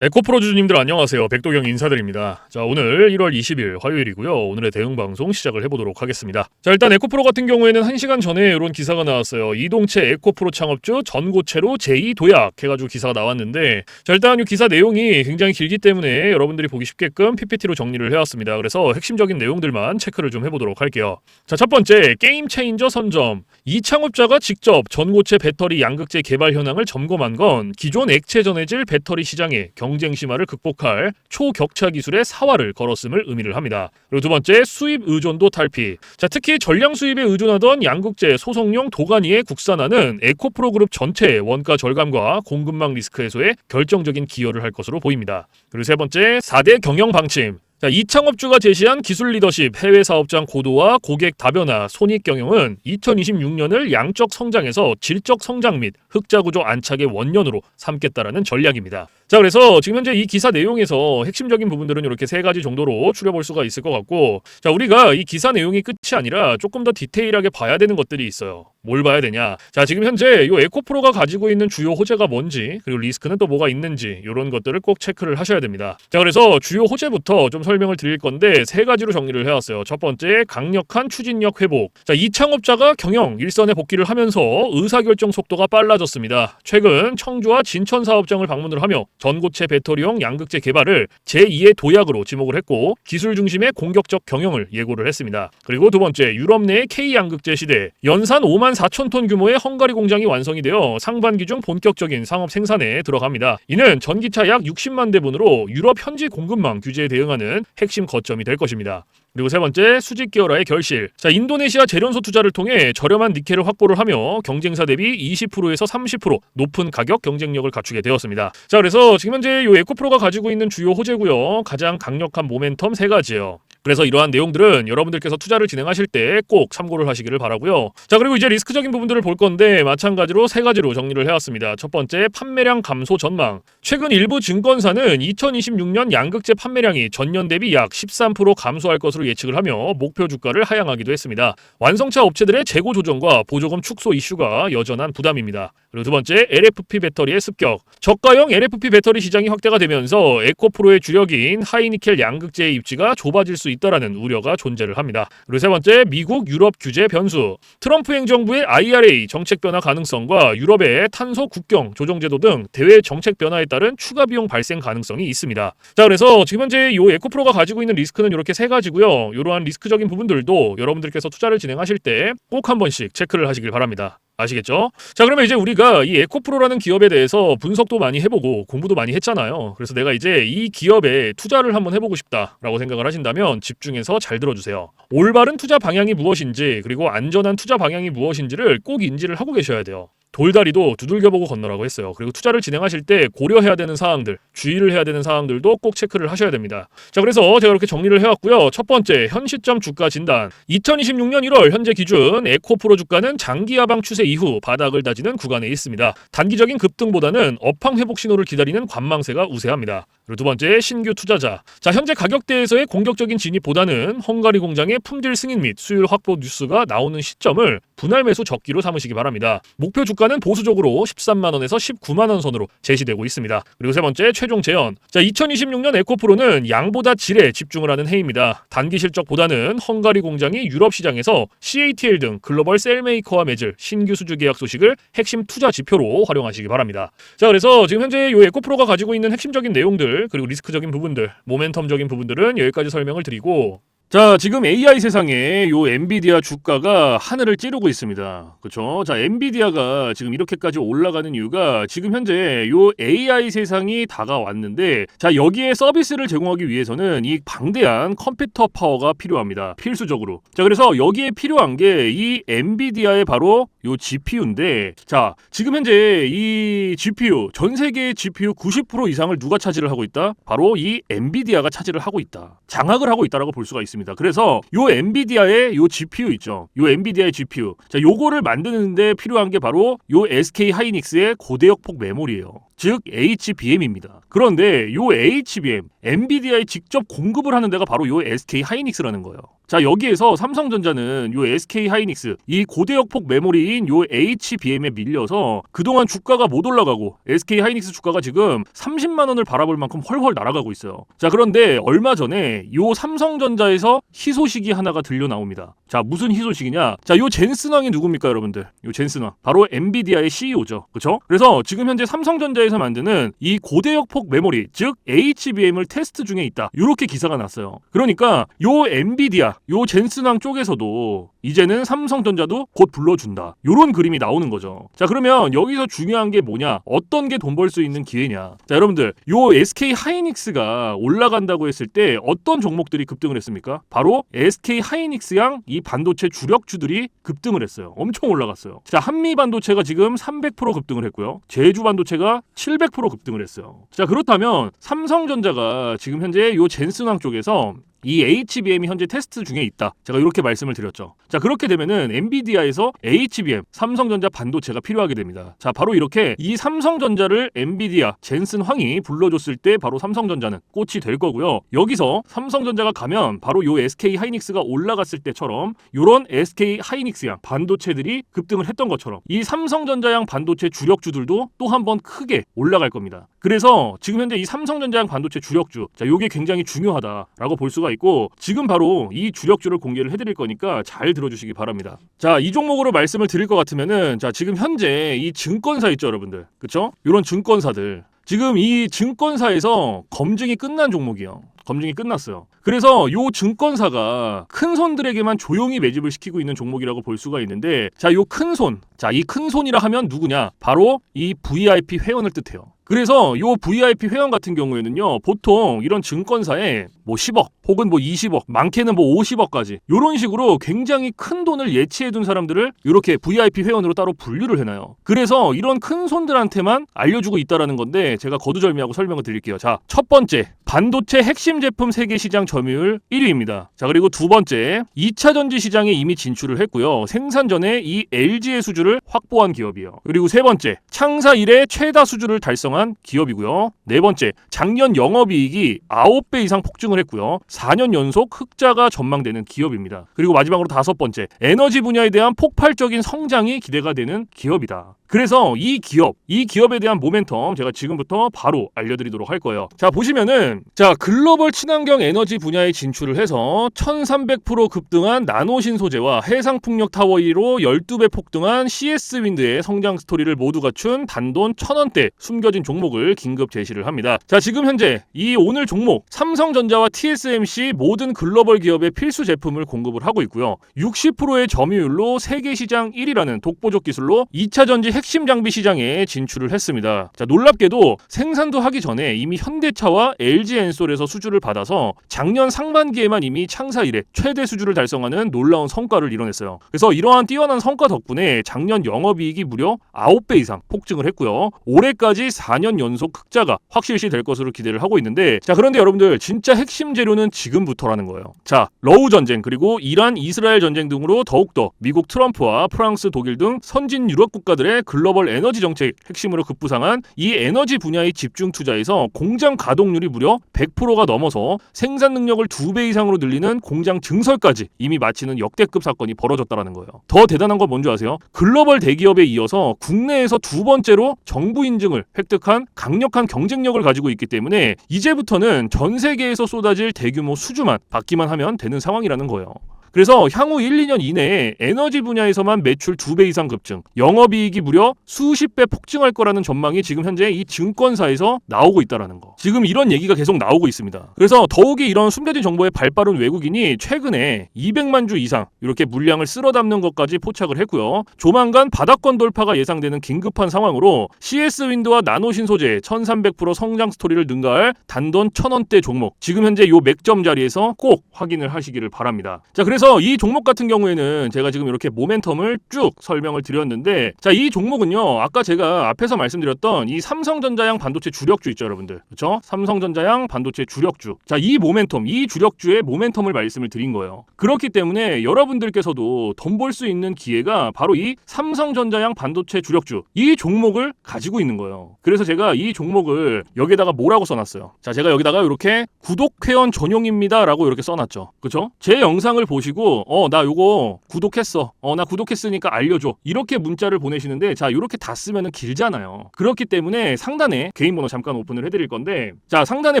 에코프로 주주님들 안녕하세요. 백도경 인사드립니다. 자, 오늘 1월 20일 화요일이고요. 오늘의 대응 방송 시작을 해보도록 하겠습니다. 자, 일단 에코프로 같은 경우에는 1시간 전에 이런 기사가 나왔어요. 이동채 에코프로 창업주 전고체로 제2도약 해가지고 기사가 나왔는데, 자, 일단 이 기사 내용이 굉장히 길기 때문에 여러분들이 보기 쉽게끔 PPT로 정리를 해왔습니다. 그래서 핵심적인 내용들만 체크를 좀 해보도록 할게요. 자, 첫 번째, 게임 체인저 선점. 이 창업자가 직접 전고체 배터리 양극재 개발 현황을 점검한 건 기존 액체 전해질 배터리 시장의 경쟁 심화를 극복할 초격차 기술의 사활을 걸었음을 의미를 합니다. 그리고 두 번째, 수입 의존도 탈피. 자, 특히 전량 수입에 의존하던 양극재 소속용 도가니의 국산화는 에코프로 그룹 전체의 원가 절감과 공급망 리스크 해소에 결정적인 기여를 할 것으로 보입니다. 그리고 세 번째, 4대 경영 방침. 자, 이 창업주가 제시한 기술 리더십, 해외 사업장 고도화, 고객 다변화, 손익 경영은 2026년을 양적 성장에서 질적 성장 및 흑자 구조 안착의 원년으로 삼겠다라는 전략입니다. 자, 그래서 지금 현재 이 기사 내용에서 핵심적인 부분들은 이렇게 세 가지 정도로 추려볼 수가 있을 것 같고, 자, 우리가 이 기사 내용이 끝이 아니라 조금 더 디테일하게 봐야 되는 것들이 있어요. 뭘 봐야 되냐? 자, 지금 현재 이 에코프로가 가지고 있는 주요 호재가 뭔지, 그리고 리스크는 또 뭐가 있는지, 이런 것들을 꼭 체크를 하셔야 됩니다. 자, 그래서 주요 호재부터 좀 설명을 드릴 건데 세 가지로 정리를 해왔어요. 첫 번째, 강력한 추진력 회복. 자, 이 창업자가 경영 일선에 복귀를 하면서 의사결정 속도가 빨라졌습니다. 최근 청주와 진천 사업장을 방문을 하며 전고체 배터리용 양극재 개발을 제2의 도약으로 지목을 했고, 기술 중심의 공격적 경영을 예고를 했습니다. 그리고 두 번째, 유럽 내의 K 양극재 시대. 연산 5만 4천 톤 규모의 헝가리 공장이 완성이 되어 상반기 중 본격적인 상업 생산에 들어갑니다. 이는 전기차 약 60만 대분으로 유럽 현지 공급망 규제에 대응하는 핵심 거점이 될 것입니다. 그리고 세 번째, 수직 기어라의 결실. 자, 인도네시아 재련소 투자를 통해 저렴한 니켈을 확보를 하며 경쟁사 대비 20%에서 30% 높은 가격 경쟁력을 갖추게 되었습니다. 자, 그래서 지금 현재 이 에코프로가 가지고 있는 주요 호재고요. 가장 강력한 모멘텀 세 가지예요. 그래서 이러한 내용들은 여러분들께서 투자를 진행하실 때 꼭 참고를 하시기를 바라고요. 자, 그리고 이제 리스크적인 부분들을 볼 건데 마찬가지로 세 가지로 정리를 해왔습니다. 첫 번째, 판매량 감소 전망. 최근 일부 증권사는 2026년 양극재 판매량이 전년 대비 약 13% 감소할 것으로 예측을 하며 목표 주가를 하향하기도 했습니다. 완성차 업체들의 재고 조정과 보조금 축소 이슈가 여전한 부담입니다. 그리고 두 번째, LFP 배터리의 습격. 저가형 LFP 배터리 시장이 확대가 되면서 에코프로의 주력인 하이니켈 양극재의 입지가 좁아질 수 있다라는 우려가 존재를 합니다. 그리고 세 번째, 미국 유럽 규제 변수. 트럼프 행정부의 IRA 정책 변화 가능성과 유럽의 탄소 국경 조정 제도 등 대외 정책 변화에 따른 추가 비용 발생 가능성이 있습니다. 자, 그래서 지금 현재 이 에코프로가 가지고 있는 리스크는 이렇게 세 가지고요. 이러한 리스크적인 부분들도 여러분들께서 투자를 진행하실 때 꼭 한 번씩 체크를 하시길 바랍니다. 아시겠죠? 자, 그러면 이제 우리가 이 에코프로라는 기업에 대해서 분석도 많이 해보고 공부도 많이 했잖아요. 그래서 내가 이제 이 기업에 투자를 한번 해보고 싶다라고 생각을 하신다면 집중해서 잘 들어주세요. 올바른 투자 방향이 무엇인지, 그리고 안전한 투자 방향이 무엇인지를 꼭 인지를 하고 계셔야 돼요. 돌다리도 두들겨보고 건너라고 했어요. 그리고 투자를 진행하실 때 고려해야 되는 사항들, 주의를 해야 되는 사항들도 꼭 체크를 하셔야 됩니다. 자, 그래서 제가 이렇게 정리를 해왔고요. 첫 번째, 현 시점 주가 진단. 2026년 1월 현재 기준 에코프로 주가는 장기 하방 추세 이후 바닥을 다지는 구간에 있습니다. 단기적인 급등보다는 업황 회복 신호를 기다리는 관망세가 우세합니다. 그리고 두 번째, 신규 투자자. 자, 현재 가격대에서의 공격적인 진입보다는 헝가리 공장의 품질 승인 및 수율 확보 뉴스가 나오는 시점을 분할 매수 적기로 삼으시기 바랍니다. 목표 주가는 보수적으로 13만 원에서 19만 원 선으로 제시되고 있습니다. 그리고 세 번째, 최종 재현. 자, 2026년 에코프로는 양보다 질에 집중을 하는 해입니다. 단기 실적보다는 헝가리 공장이 유럽 시장에서 CATL 등 글로벌 셀메이커와 맺을 신규 수주 계약 소식을 핵심 투자 지표로 활용하시기 바랍니다. 자, 그래서 지금 현재 이 에코프로가 가지고 있는 핵심적인 내용들, 그리고 리스크적인 부분들, 모멘텀적인 부분들은 여기까지 설명을 드리고, 자, 지금 AI 세상에 요 엔비디아 주가가 하늘을 찌르고 있습니다. 그렇죠? 자, 엔비디아가 지금 이렇게까지 올라가는 이유가 지금 현재 요 AI 세상이 다가왔는데, 자, 여기에 서비스를 제공하기 위해서는 이 방대한 컴퓨터 파워가 필요합니다. 필수적으로. 자, 그래서 여기에 필요한 게 이 엔비디아의 바로 요 GPU인데, 자, 지금 현재 이 GPU, 전 세계의 GPU 90% 이상을 누가 차지를 하고 있다? 바로 이 엔비디아가 차지를 하고 있다. 장악을 하고 있다라고 볼 수가 있습니다. 그래서 요 엔비디아의 요 GPU 있죠. 요 엔비디아의 GPU. 자, 요거를 만드는데 필요한 게 바로 요 SK 하이닉스의 고대역폭 메모리예요. 즉 HBM입니다. 그런데 요 HBM, 엔비디아에 직접 공급을 하는 데가 바로 요 SK 하이닉스라는 거예요. 자, 여기에서 삼성전자는 요 SK 하이닉스 이 고대역폭 메모리인 요 HBM에 밀려서 그동안 주가가 못 올라가고 SK 하이닉스 주가가 지금 30만 원을 바라볼 만큼 헐헐 날아가고 있어요. 자, 그런데 얼마 전에 요 삼성전자에서 희소식이 하나가 들려 나옵니다. 자, 무슨 희소식이냐? 자, 요 젠슨왕이 누굽니까, 여러분들? 요 젠슨왕 바로 엔비디아의 CEO죠. 그렇죠? 그래서 지금 현재 삼성전자에서 만드는 이 고대역폭 메모리, 즉 HBM을 테스트 중에 있다. 요렇게 기사가 났어요. 그러니까 요 엔비디아, 요 젠슨왕 쪽에서도 이제는 삼성전자도 곧 불러준다. 요런 그림이 나오는 거죠. 자, 그러면 여기서 중요한 게 뭐냐? 어떤 게 돈 벌 수 있는 기회냐? 자, 여러분들, 요 SK 하이닉스가 올라간다고 했을 때 어떤 종목들이 급등을 했습니까? 바로 SK 하이닉스양 이 반도체 주력주들이 급등을 했어요. 엄청 올라갔어요. 자, 한미 반도체가 지금 300% 급등을 했고요. 제주 반도체가 700% 급등을 했어요. 자, 그렇다면 삼성전자가 지금 현재 요 젠슨왕 쪽에서 이 HBM이 현재 테스트 중에 있다. 제가 이렇게 말씀을 드렸죠. 자, 그렇게 되면은 엔비디아에서 HBM, 삼성전자 반도체가 필요하게 됩니다. 자, 바로 이렇게 이 삼성전자를 엔비디아, 젠슨 황이 불러줬을 때 바로 삼성전자는 꽃이 될 거고요. 여기서 삼성전자가 가면 바로 요 SK 하이닉스가 올라갔을 때처럼 요런 SK 하이닉스양 반도체들이 급등을 했던 것처럼 이 삼성전자양 반도체 주력주들도 또 한 번 크게 올라갈 겁니다. 그래서 지금 현재 이 삼성전자양 반도체 주력주, 자, 요게 굉장히 중요하다라고 볼 수가 있고 지금 바로 이 주력주를 공개를 해드릴 거니까 잘 들어주시기 바랍니다. 자, 이 종목으로 말씀을 드릴 것 같으면은 자, 지금 현재 이 증권사 있죠, 여러분들, 그쵸? 이런 증권사들 지금 이 증권사에서 검증이 끝난 종목이에요. 검증이 끝났어요. 그래서 요 증권사가 큰 손들에게만 조용히 매집을 시키고 있는 종목이라고 볼 수가 있는데 자, 요 큰 손, 자, 이 큰 손이라 하면 누구냐? 바로 이 VIP 회원을 뜻해요. 그래서 요 VIP 회원 같은 경우에는요, 보통 이런 증권사에 뭐 10억 혹은 뭐 20억, 많게는 뭐 50억까지 이런 식으로 굉장히 큰 돈을 예치해둔 사람들을 이렇게 VIP 회원으로 따로 분류를 해놔요. 그래서 이런 큰 손들한테만 알려주고 있다라는 건데 제가 거두절미하고 설명을 드릴게요. 자, 첫 번째, 반도체 핵심 제품 세계 시장 점유율 1위입니다. 자, 그리고 두 번째, 2차 전지 시장에 이미 진출을 했고요. 생산 전에 이 LG의 수주를 확보한 기업이에요. 그리고 세 번째, 창사 이래 최다 수주를 달성한 기업이고요. 네 번째, 작년 영업이익이 9배 이상 폭증을 했고요. 4년 연속 흑자가 전망되는 기업입니다. 그리고 마지막으로 다섯 번째, 에너지 분야에 대한 폭발적인 성장이 기대가 되는 기업이다. 그래서 이 기업에 대한 모멘텀 제가 지금부터 바로 알려드리도록 할 거예요. 자, 보시면은 자, 글로벌 친환경 에너지 분야에 진출을 해서 1300% 급등한 나노신 소재와 해상풍력 타워 1위로 12배 폭등한 CS윈드의 성장 스토리를 모두 갖춘 단돈 1000원대 숨겨진 종목을 긴급 제시를 합니다. 자, 지금 현재 이 오늘 종목 삼성전자와 TSMC 모든 글로벌 기업의 필수 제품을 공급을 하고 있고요. 60%의 점유율로 세계 시장 1위라는 독보적 기술로 2차 전지 핵심 장비 시장에 진출을 했습니다. 자, 놀랍게도 생산도 하기 전에 이미 현대차와 LG엔솔에서 수주를 받아서 작년 상반기에만 이미 창사 이래 최대 수주를 달성하는 놀라운 성과를 이뤄냈어요. 그래서 이러한 뛰어난 성과 덕분에 작년 영업이익이 무려 9배 이상 폭증을 했고요. 올해까지 4년 연속 흑자가 확실시 될 것으로 기대를 하고 있는데 자, 그런데 여러분들 진짜 핵심 재료는 지금부터라는 거예요. 자, 러우 전쟁 그리고 이란 이스라엘 전쟁 등으로 더욱더 미국 트럼프와 프랑스 독일 등 선진 유럽 국가들의 글로벌 에너지 정책 핵심으로 급부상한 이 에너지 분야의 집중 투자에서 공장 가동률이 무려 100%가 넘어서 생산 능력을 2배 이상으로 늘리는 공장 증설까지 이미 마치는 역대급 사건이 벌어졌다는 거예요. 더 대단한 건 뭔지 아세요? 글로벌 대기업에 이어서 국내에서 두 번째로 정부 인증을 획득한 강력한 경쟁력을 가지고 있기 때문에 이제부터는 전 세계에서 쏟아질 대규모 수주만 받기만 하면 되는 상황이라는 거예요. 그래서 향후 1, 2년 이내에 에너지 분야에서만 매출 2배 이상 급증, 영업이익이 무려 수십 배 폭증할 거라는 전망이 지금 현재 이 증권사에서 나오고 있다는 거. 지금 이런 얘기가 계속 나오고 있습니다. 그래서 더욱이 이런 숨겨진 정보에 발빠른 외국인이 최근에 200만 주 이상 이렇게 물량을 쓸어 담는 것까지 포착을 했고요. 조만간 바닥권 돌파가 예상되는 긴급한 상황으로 CS윈드와 나노신 소재 1300% 성장 스토리를 능가할 단돈 1000원대 종목, 지금 현재 요 맥점 자리에서 꼭 확인을 하시기를 바랍니다. 자, 그래서 이 종목 같은 경우에는 제가 지금 이렇게 모멘텀을 쭉 설명을 드렸는데 자, 이 종목은요, 아까 제가 앞에서 말씀드렸던 이 삼성전자양 반도체 주력주 있죠, 여러분들. 그렇죠? 삼성전자양 반도체 주력주. 자, 이 모멘텀, 이 주력주의 모멘텀을 말씀을 드린 거예요. 그렇기 때문에 여러분들께서도 돈 벌 수 있는 기회가 바로 이 삼성전자양 반도체 주력주, 이 종목을 가지고 있는 거예요. 그래서 제가 이 종목을 여기다가 뭐라고 써놨어요. 자, 제가 여기다가 이렇게 구독 회원 전용입니다 라고 이렇게 써놨죠. 그렇죠? 제 영상을 보시고 보시고 나 요거 구독했어. 나 구독했으니까 알려줘. 이렇게 문자를 보내시는데 자 요렇게 다 쓰면은 길잖아요. 그렇기 때문에 상단에 개인 번호 잠깐 오픈을 해드릴 건데 자 상단에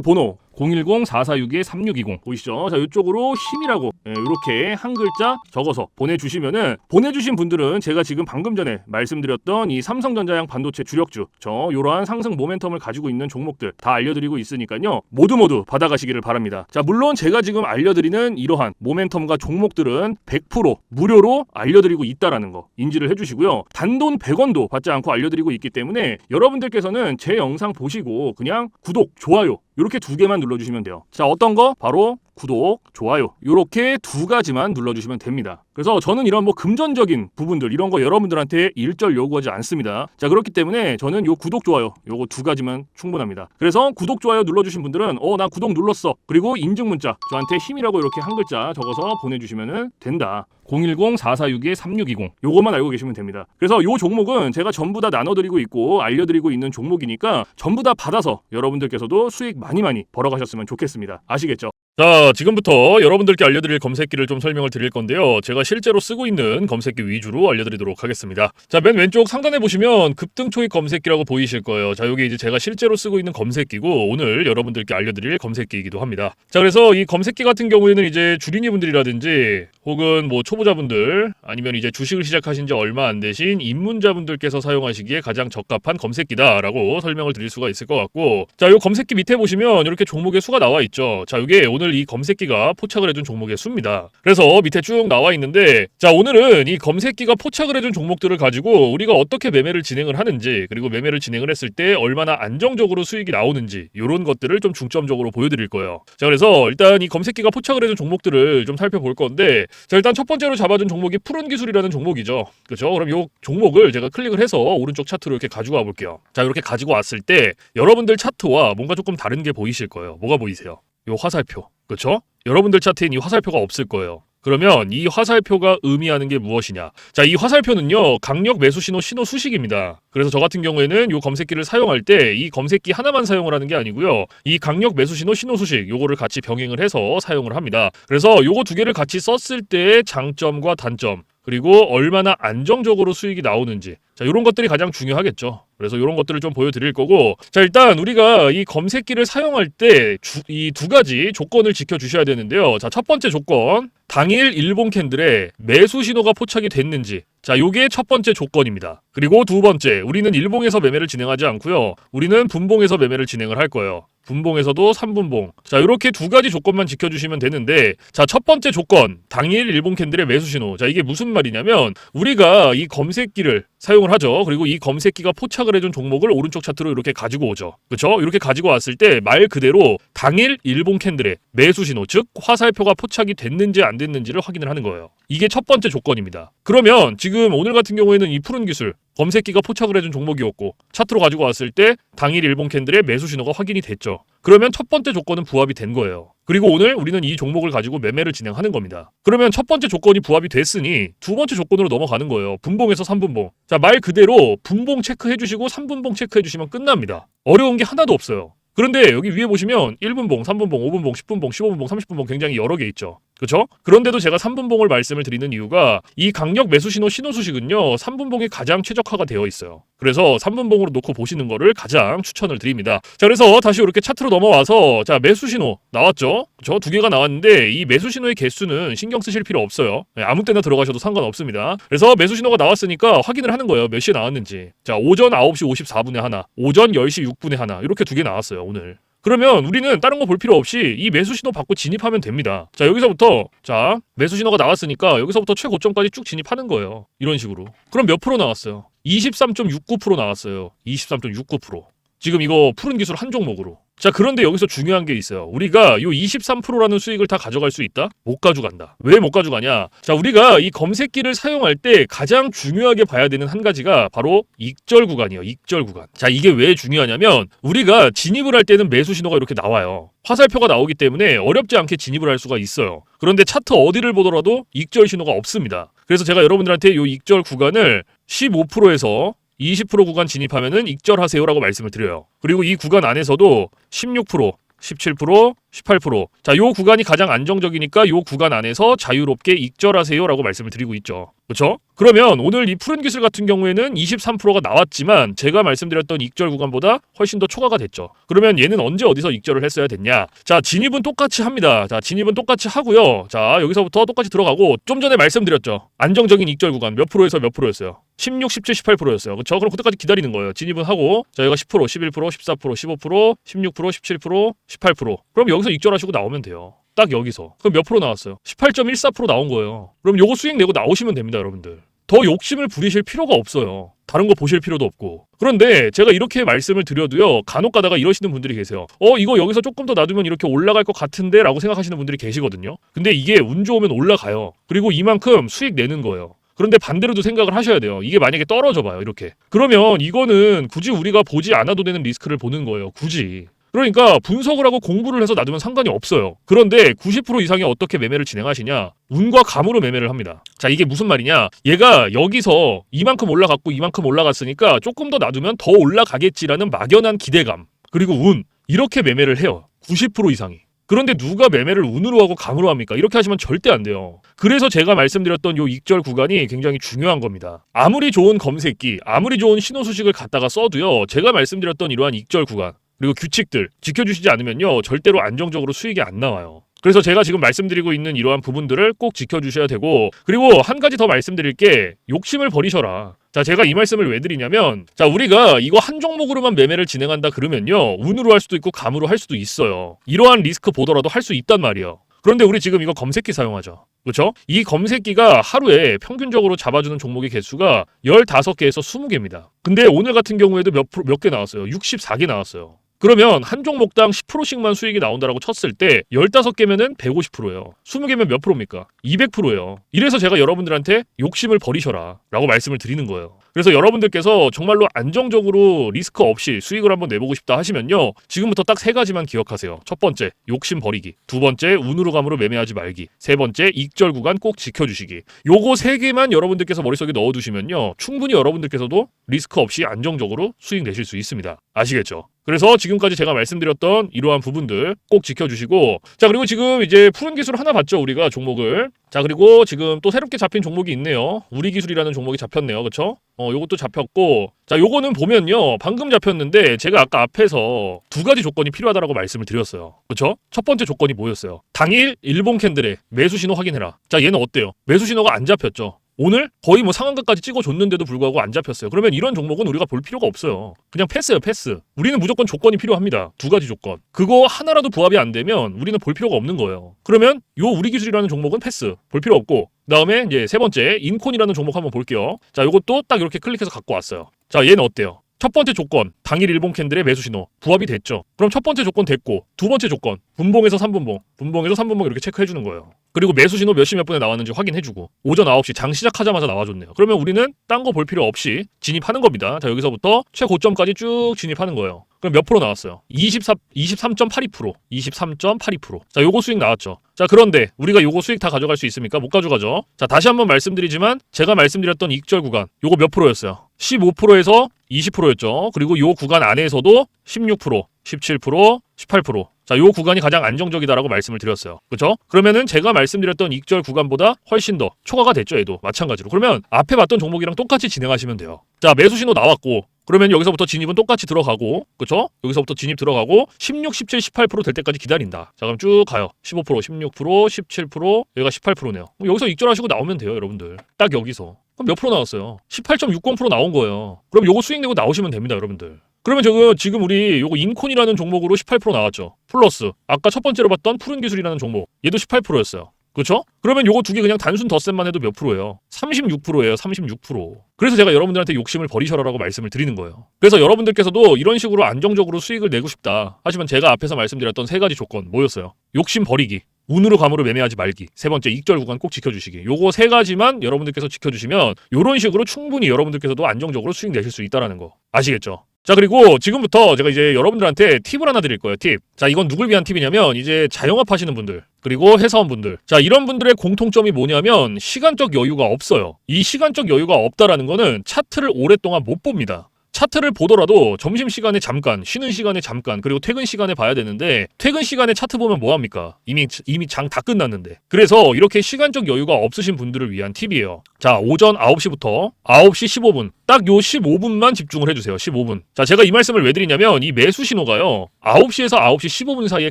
번호 010-4462-3620 보이시죠? 자 이쪽으로 힘이라고 이렇게 한 글자 적어서 보내주시면은 보내주신 분들은 제가 지금 방금 전에 말씀드렸던 이 삼성전자양 반도체 주력주 이러한 상승 모멘텀을 가지고 있는 종목들 다 알려드리고 있으니까요 모두 받아가시기를 바랍니다. 자 물론 제가 지금 알려드리는 이러한 모멘텀과 종목들은 100% 무료로 알려드리고 있다라는 거 인지를 해주시고요. 단돈 100원도 받지 않고 알려드리고 있기 때문에 여러분들께서는 제 영상 보시고 그냥 구독, 좋아요 이렇게 두 개만 눌러주시면 돼요. 자 어떤 거? 바로 구독, 좋아요 이렇게 두 가지만 눌러주시면 됩니다. 그래서 저는 이런 뭐 금전적인 부분들 이런 거 여러분들한테 일절 요구하지 않습니다. 자 그렇기 때문에 저는 요 구독, 좋아요 요거 두 가지만 충분합니다. 그래서 구독, 좋아요 눌러주신 분들은 나 구독 눌렀어. 그리고 인증 문자 저한테 힘이라고 이렇게 한 글자 적어서 보내주시면 된다. 010-4462-3620 요것만 알고 계시면 됩니다. 그래서 요 종목은 제가 전부 다 나눠드리고 있고 알려드리고 있는 종목이니까 전부 다 받아서 여러분들께서도 수익 많이 벌어가셨으면 좋겠습니다. 아시겠죠? 자, 지금부터 여러분들께 알려드릴 검색기를 좀 설명을 드릴 건데요. 제가 실제로 쓰고 있는 검색기 위주로 알려드리도록 하겠습니다. 자, 맨 왼쪽 상단에 보시면 급등 초입 검색기라고 보이실 거예요. 자, 여기 이제 제가 실제로 쓰고 있는 검색기고 오늘 여러분들께 알려드릴 검색기이기도 합니다. 자, 그래서 이 검색기 같은 경우에는 이제 주린이 분들이라든지 혹은 뭐 초보자분들 아니면 이제 주식을 시작하신 지 얼마 안 되신 입문자분들께서 사용하시기에 가장 적합한 검색기다라고 설명을 드릴 수가 있을 것 같고 자, 이 검색기 밑에 보시면 이렇게 종목의 수가 나와 있죠. 자, 이게 오늘 이 검색기가 포착을 해준 종목의 수입니다. 그래서 밑에 쭉 나와 있는데 자 오늘은 이 검색기가 포착을 해준 종목들을 가지고 우리가 어떻게 매매를 진행을 하는지 그리고 매매를 진행을 했을 때 얼마나 안정적으로 수익이 나오는지 이런 것들을 좀 중점적으로 보여드릴 거예요. 자 그래서 일단 이 검색기가 포착을 해준 종목들을 좀 살펴볼 건데 자 일단 첫 번째로 잡아준 종목이 푸른 기술이라는 종목이죠. 그렇죠? 그럼 이 종목을 제가 클릭을 해서 오른쪽 차트로 이렇게 가지고 와 볼게요. 자 이렇게 가지고 왔을 때 여러분들 차트와 뭔가 조금 다른 게 보이실 거예요. 뭐가 보이세요? 요 화살표. 그렇죠? 여러분들 차트엔 이 화살표가 없을 거예요. 그러면 이 화살표가 의미하는 게 무엇이냐? 자, 이 화살표는요. 강력 매수 신호 수식입니다. 그래서 저 같은 경우에는 이 검색기를 사용할 때 이 검색기 하나만 사용을 하는 게 아니고요. 이 강력 매수 신호 수식 요거를 같이 병행을 해서 사용을 합니다. 그래서 요거 두 개를 같이 썼을 때의 장점과 단점 그리고 얼마나 안정적으로 수익이 나오는지 자 이런 것들이 가장 중요하겠죠. 그래서 이런 것들을 좀 보여드릴 거고 자 일단 우리가 이 검색기를 사용할 때 이 두 가지 조건을 지켜주셔야 되는데요. 자 첫 번째 조건 당일 일봉 캔들에 매수 신호가 포착이 됐는지 자 요게 첫 번째 조건입니다. 그리고 두 번째 우리는 일봉에서 매매를 진행하지 않고요. 우리는 분봉에서 매매를 진행을 할 거예요. 분봉에서도 3분봉. 자, 이렇게 두 가지 조건만 지켜주시면 되는데, 자, 첫 번째 조건, 당일 일봉 캔들의 매수 신호. 자, 이게 무슨 말이냐면, 우리가 이 검색기를 사용을 하죠. 그리고 이 검색기가 포착을 해준 종목을 오른쪽 차트로 이렇게 가지고 오죠. 그렇죠? 이렇게 가지고 왔을 때 말 그대로 당일 일봉 캔들의 매수 신호, 즉 화살표가 포착이 됐는지 안 됐는지를 확인을 하는 거예요. 이게 첫 번째 조건입니다. 그러면 지금 오늘 같은 경우에는 이 푸른 기술, 검색기가 포착을 해준 종목이었고 차트로 가지고 왔을 때 당일 일봉 캔들의 매수 신호가 확인이 됐죠. 그러면 첫 번째 조건은 부합이 된 거예요. 그리고 오늘 우리는 이 종목을 가지고 매매를 진행하는 겁니다. 그러면 첫 번째 조건이 부합이 됐으니 두 번째 조건으로 넘어가는 거예요. 분봉에서 3분봉. 자, 말 그대로 분봉 체크해 주시고 3분봉 체크해 주시면 끝납니다. 어려운 게 하나도 없어요. 그런데 여기 위에 보시면 1분봉, 3분봉, 5분봉, 10분봉, 15분봉, 30분봉 굉장히 여러 개 있죠. 그렇죠? 그런데도 제가 3분봉을 말씀을 드리는 이유가 이 강력 매수 신호 수식은요. 3분봉이 가장 최적화가 되어 있어요. 그래서 3분봉으로 놓고 보시는 거를 가장 추천을 드립니다. 자, 그래서 다시 이렇게 차트로 넘어와서 자, 매수 신호 나왔죠? 저 두 개가 나왔는데 이 매수 신호의 개수는 신경 쓰실 필요 없어요. 아무 때나 들어가셔도 상관없습니다. 그래서 매수 신호가 나왔으니까 확인을 하는 거예요. 몇 시에 나왔는지. 자, 오전 9시 54분에 하나, 오전 10시 6분에 하나 이렇게 두 개 나왔어요, 오늘. 그러면 우리는 다른 거 볼 필요 없이 이 매수 신호 받고 진입하면 됩니다. 자, 여기서부터 자 매수 신호가 나왔으니까 여기서부터 최고점까지 쭉 진입하는 거예요. 이런 식으로. 그럼 몇 프로 나왔어요? 23.69% 나왔어요. 23.69%. 지금 이거 푸른 기술 한 종목으로. 자, 그런데 여기서 중요한 게 있어요. 우리가 이 23%라는 수익을 다 가져갈 수 있다? 못 가져간다. 왜 못 가져가냐? 자, 우리가 이 검색기를 사용할 때 가장 중요하게 봐야 되는 한 가지가 바로 익절 구간이에요. 익절 구간. 자, 이게 왜 중요하냐면 우리가 진입을 할 때는 매수 신호가 이렇게 나와요. 화살표가 나오기 때문에 어렵지 않게 진입을 할 수가 있어요. 그런데 차트 어디를 보더라도 익절 신호가 없습니다. 그래서 제가 여러분들한테 이 익절 구간을 15%에서 20% 구간 진입하면은 익절하세요라고 말씀을 드려요. 그리고 이 구간 안에서도 16%, 17%, 18%. 자, 요 구간이 가장 안정적이니까 요 구간 안에서 자유롭게 익절하세요라고 말씀을 드리고 있죠. 그렇죠? 그러면 오늘 이 푸른 기술 같은 경우에는 23%가 나왔지만 제가 말씀드렸던 익절 구간보다 훨씬 더 초과가 됐죠. 그러면 얘는 언제 어디서 익절을 했어야 됐냐? 자, 진입은 똑같이 합니다. 자, 진입은 똑같이 하고요. 자, 여기서부터 똑같이 들어가고 좀 전에 말씀드렸죠. 안정적인 익절 구간 몇 프로에서 몇 프로였어요? 16, 17, 18%였어요. 그렇죠? 그럼 그때까지 기다리는 거예요. 진입은 하고 자, 여기가 10%, 11%, 14%, 15%, 16%, 17%, 18%. 그럼 여기서 익절하시고 나오면 돼요. 딱 여기서. 그럼 몇 프로 나왔어요? 18.14% 나온 거예요. 그럼 요거 수익 내고 나오시면 됩니다, 여러분들. 더 욕심을 부리실 필요가 없어요. 다른 거 보실 필요도 없고. 그런데 제가 이렇게 말씀을 드려도요, 간혹 가다가 이러시는 분들이 계세요. 이거 여기서 조금 더 놔두면 이렇게 올라갈 것 같은데? 라고 생각하시는 분들이 계시거든요. 근데 이게 운 좋으면 올라가요. 그리고 이만큼 수익 내는 거예요. 그런데 반대로도 생각을 하셔야 돼요. 이게 만약에 떨어져 봐요, 이렇게. 그러면 이거는 굳이 우리가 보지 않아도 되는 리스크를 보는 거예요. 굳이. 그러니까 분석을 하고 공부를 해서 놔두면 상관이 없어요. 그런데 90% 이상이 어떻게 매매를 진행하시냐? 운과 감으로 매매를 합니다. 자, 이게 무슨 말이냐? 얘가 여기서 이만큼 올라갔고 이만큼 올라갔으니까 조금 더 놔두면 더 올라가겠지라는 막연한 기대감, 그리고 운, 이렇게 매매를 해요. 90% 이상이. 그런데 누가 매매를 운으로 하고 감으로 합니까? 이렇게 하시면 절대 안 돼요. 그래서 제가 말씀드렸던 요 익절 구간이 굉장히 중요한 겁니다. 아무리 좋은 검색기, 아무리 좋은 신호 수식을 갖다가 써도요, 제가 말씀드렸던 이러한 익절 구간, 그리고 규칙들 지켜주시지 않으면요, 절대로 안정적으로 수익이 안 나와요. 그래서 제가 지금 말씀드리고 있는 이러한 부분들을 꼭 지켜주셔야 되고, 그리고 한 가지 더 말씀드릴 게, 욕심을 버리셔라. 자, 제가 이 말씀을 왜 드리냐면, 자, 우리가 이거 한 종목으로만 매매를 진행한다 그러면요, 운으로 할 수도 있고 감으로 할 수도 있어요. 이러한 리스크 보더라도 할 수 있단 말이에요. 그런데 우리 지금 이거 검색기 사용하죠. 그렇죠? 이 검색기가 하루에 평균적으로 잡아주는 종목의 개수가 15개에서 20개입니다. 근데 오늘 같은 경우에도 몇 개 나왔어요? 64개 나왔어요. 그러면 한 종목당 10%씩만 수익이 나온다라고 쳤을 때 15개면은 150%예요. 20개면 몇 프로입니까? 200%예요. 이래서 제가 여러분들한테 욕심을 버리셔라 라고 말씀을 드리는 거예요. 그래서 여러분들께서 정말로 안정적으로 리스크 없이 수익을 한번 내보고 싶다 하시면요, 지금부터 딱 3가지만 기억하세요. 첫 번째, 욕심 버리기. 두 번째, 운으로 감으로 매매하지 말기. 세 번째, 익절 구간 꼭 지켜주시기. 요거 3개만 여러분들께서 머릿속에 넣어두시면요, 충분히 여러분들께서도 리스크 없이 안정적으로 수익 내실 수 있습니다. 아시겠죠? 그래서 지금까지 제가 말씀드렸던 이러한 부분들 꼭 지켜주시고, 자, 그리고 지금 이제 푸른 기술 하나 봤죠, 우리가 종목을. 자, 그리고 지금 또 새롭게 잡힌 종목이 있네요. 우리 기술이라는 종목이 잡혔네요. 그쵸? 요것도 잡혔고, 자, 요거는 보면요, 방금 잡혔는데 제가 아까 앞에서 2가지 조건이 필요하다라고 말씀을 드렸어요. 그쵸? 첫 번째 조건이 뭐였어요? 당일 일본 캔들의 매수 신호 확인해라. 자, 얘는 어때요? 매수 신호가 안 잡혔죠? 오늘 거의 뭐 상한가까지 찍어줬는데도 불구하고 안 잡혔어요. 그러면 이런 종목은 우리가 볼 필요가 없어요. 그냥 패스예요, 패스. 우리는 무조건 조건이 필요합니다. 2가지 조건. 그거 하나라도 부합이 안 되면 우리는 볼 필요가 없는 거예요. 그러면 요 우리 기술이라는 종목은 패스. 볼 필요 없고, 그다음에 이제 세 번째 인콘이라는 종목 한번 볼게요. 자, 요것도 딱 이렇게 클릭해서 갖고 왔어요. 자, 얘는 어때요? 첫 번째 조건, 당일 일본 캔들의 매수 신호 부합이 됐죠. 그럼 첫 번째 조건 됐고, 두 번째 조건, 분봉에서 3분봉, 분봉에서 3분봉 이렇게 체크해주는 거예요. 그리고 매수 신호 몇 시 몇 분에 나왔는지 확인해주고, 오전 9시 장 시작하자마자 나와줬네요. 그러면 우리는 딴 거 볼 필요 없이 진입하는 겁니다. 자, 여기서부터 최고점까지 쭉 진입하는 거예요. 그럼 몇 프로 나왔어요? 23.82%. 23.82%. 자, 요거 수익 나왔죠. 자, 그런데 우리가 요거 수익 다 가져갈 수 있습니까? 못 가져가죠. 자, 다시 한번 말씀드리지만 제가 말씀드렸던 익절 구간, 요거 몇 프로였어요? 15%에서 20%였죠. 그리고 요 구간 안에서도 16%, 17%, 18%. 자, 요 구간이 가장 안정적이다라고 말씀을 드렸어요. 그렇죠? 그러면은 제가 말씀드렸던 익절 구간보다 훨씬 더 초과가 됐죠, 얘도. 마찬가지로. 그러면 앞에 봤던 종목이랑 똑같이 진행하시면 돼요. 자, 매수 신호 나왔고, 그러면 여기서부터 진입은 똑같이 들어가고, 그렇죠? 여기서부터 진입 들어가고 16, 17, 18%될 때까지 기다린다. 자, 그럼 쭉 가요. 15%, 16%, 17%, 여기가 18%네요. 여기서 익절하시고 나오면 돼요, 여러분들. 딱 여기서. 그럼 몇 프로 나왔어요? 18.60% 나온 거예요. 그럼 요거 수익 내고 나오시면 됩니다, 여러분들. 그러면 지금 우리 요거 인콘이라는 종목으로 18% 나왔죠. 플러스 아까 첫 번째로 봤던 푸른 기술이라는 종목, 얘도 18%였어요. 그렇죠? 그러면 요거 2개 그냥 단순 덧셈만 해도 몇 프로예요? 36%예요. 36%. 그래서 제가 여러분들한테 욕심을 버리셔라라고 말씀을 드리는 거예요. 그래서 여러분들께서도 이런 식으로 안정적으로 수익을 내고 싶다 하시면 제가 앞에서 말씀드렸던 3가지 조건 뭐였어요? 욕심 버리기, 운으로 감으로 매매하지 말기, 세 번째 익절 구간 꼭 지켜주시기. 요거 3가지만 여러분들께서 지켜주시면 요런 식으로 충분히 여러분들께서도 안정적으로 수익 내실 수 있다는 거 아시겠죠? 자, 그리고 지금부터 제가 이제 여러분들한테 팁을 하나 드릴 거예요. 팁. 자, 이건 누굴 위한 팁이냐면 이제 자영업 하시는 분들, 그리고 회사원분들. 자, 이런 분들의 공통점이 뭐냐면 시간적 여유가 없어요. 이 시간적 여유가 없다라는 거는 차트를 오랫동안 못 봅니다. 차트를 보더라도 점심시간에 잠깐, 쉬는 시간에 잠깐, 그리고 퇴근 시간에 봐야 되는데 퇴근 시간에 차트 보면 뭐합니까? 이미 장 다 끝났는데. 그래서 이렇게 시간적 여유가 없으신 분들을 위한 팁이에요. 자, 오전 9시부터 9시 15분. 딱 요 15분만 집중을 해주세요. 15분. 자, 제가 이 말씀을 왜 드리냐면 이 매수 신호가요. 9시에서 9시 15분 사이에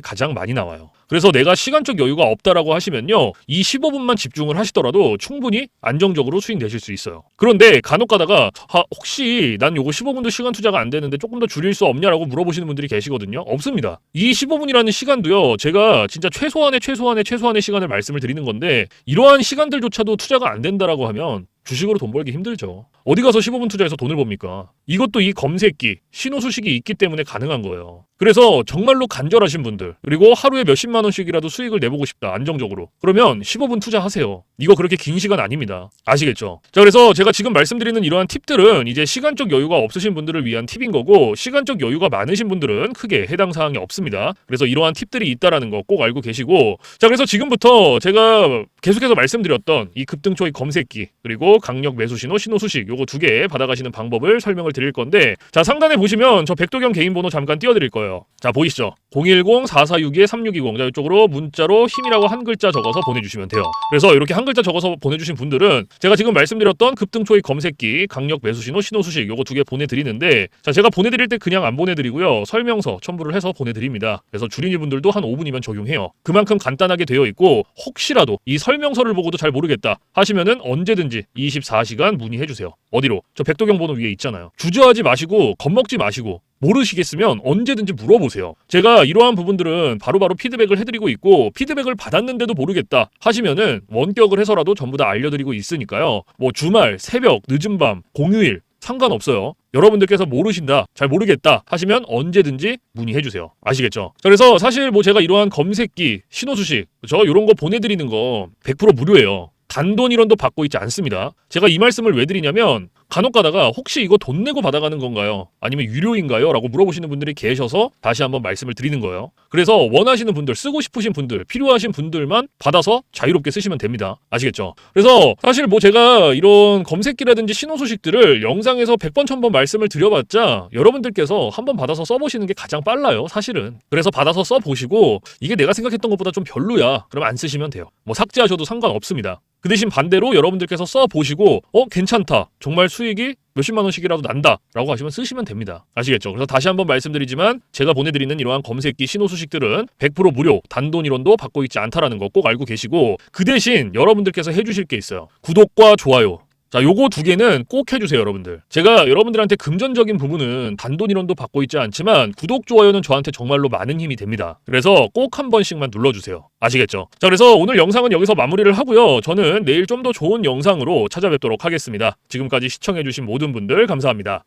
가장 많이 나와요. 그래서 내가 시간적 여유가 없다라고 하시면요. 이 15분만 집중을 하시더라도 충분히 안정적으로 수익 내실 수 있어요. 그런데 간혹 가다가 혹시 난 요거 15분도 시간 투자가 안 되는데 조금 더 줄일 수 없냐라고 물어보시는 분들이 계시거든요. 없습니다. 이 15분이라는 시간도요. 제가 진짜 최소한의 시간을 말씀을 드리는 건데 이러한 시간들조차도 투자가 안 된다라고 하면 주식으로 돈 벌기 힘들죠. 어디 가서 15분 투자해서 돈을 법니까? 이것도 이 검색기, 신호 수식이 있기 때문에 가능한 거예요. 그래서 정말로 간절하신 분들, 그리고 하루에 몇십만 원씩이라도 수익을 내보고 싶다, 안정적으로. 그러면 15분 투자하세요. 이거 그렇게 긴 시간 아닙니다. 아시겠죠? 자, 그래서 제가 지금 말씀드리는 이러한 팁들은 이제 시간적 여유가 없으신 분들을 위한 팁인 거고, 시간적 여유가 많으신 분들은 크게 해당 사항이 없습니다. 그래서 이러한 팁들이 있다라는 거 꼭 알고 계시고, 자, 그래서 지금부터 제가 계속해서 말씀드렸던 이 급등초의 검색기, 그리고 강력 매수 신호, 신호 수식, 요거 두 개 받아가시는 방법을 설명을 드릴 건데, 자, 상단에 보시면 저 백도경 개인 번호 잠깐 띄워드릴 거예요. 자, 보이시죠? 010-4462-3620. 자, 이쪽으로 문자로 힘이라고 한 글자 적어서 보내주시면 돼요. 그래서 이렇게 한 글자 적어서 보내주신 분들은 제가 지금 말씀드렸던 급등초의 검색기, 강력 매수 신호, 신호 수식 요거 두 개 보내드리는데, 자, 제가 보내드릴 때 그냥 안 보내드리고요. 설명서 첨부를 해서 보내드립니다. 그래서 주린이 분들도 한 5분이면 적용해요. 그만큼 간단하게 되어 있고, 혹시라도 이 설명서를 보고도 잘 모르겠다 하시면은 언제든지 24시간 문의해주세요. 어디로? 저 백도경 번호 위에 있잖아요. 주저하지 마시고 겁먹지 마시고 모르시겠으면 언제든지 물어보세요. 제가 이러한 부분들은 바로바로 피드백을 해드리고 있고, 피드백을 받았는데도 모르겠다 하시면은 원격을 해서라도 전부 다 알려드리고 있으니까요. 뭐 주말, 새벽, 늦은 밤, 공휴일 상관없어요. 여러분들께서 모르신다, 잘 모르겠다 하시면 언제든지 문의해주세요. 아시겠죠? 자, 그래서 사실 뭐 제가 이러한 검색기, 신호수식, 그렇죠? 이런 거 보내드리는 거 100% 무료예요. 단돈 1원도 받고 있지 않습니다. 제가 이 말씀을 왜 드리냐면 간혹 가다가 혹시 이거 돈 내고 받아가는 건가요? 아니면 유료인가요? 라고 물어보시는 분들이 계셔서 다시 한번 말씀을 드리는 거예요. 그래서 원하시는 분들, 쓰고 싶으신 분들, 필요하신 분들만 받아서 자유롭게 쓰시면 됩니다. 아시겠죠? 그래서 사실 뭐 제가 이런 검색기라든지 신호 소식들을 영상에서 100번 1000번 말씀을 드려봤자 여러분들께서 한번 받아서 써보시는 게 가장 빨라요, 사실은. 그래서 받아서 써보시고 이게 내가 생각했던 것보다 좀 별로야, 그럼 안 쓰시면 돼요. 뭐 삭제하셔도 상관없습니다. 그 대신 반대로 여러분들께서 써보시고 괜찮다, 정말 수익이 몇십만 원씩이라도 난다 라고 하시면 쓰시면 됩니다. 아시겠죠? 그래서 다시 한번 말씀드리지만 제가 보내드리는 이러한 검색기, 신호 수식들은 100% 무료, 단돈 1원도 받고 있지 않다라는 거 꼭 알고 계시고, 그 대신 여러분들께서 해주실 게 있어요. 구독과 좋아요. 자, 요거 두 개는 꼭 해주세요, 여러분들. 제가 여러분들한테 금전적인 부분은 단돈 1원도 받고 있지 않지만 구독, 좋아요는 저한테 정말로 많은 힘이 됩니다. 그래서 꼭 한 번씩만 눌러주세요. 아시겠죠? 자, 그래서 오늘 영상은 여기서 마무리를 하고요. 저는 내일 좀 더 좋은 영상으로 찾아뵙도록 하겠습니다. 지금까지 시청해주신 모든 분들 감사합니다.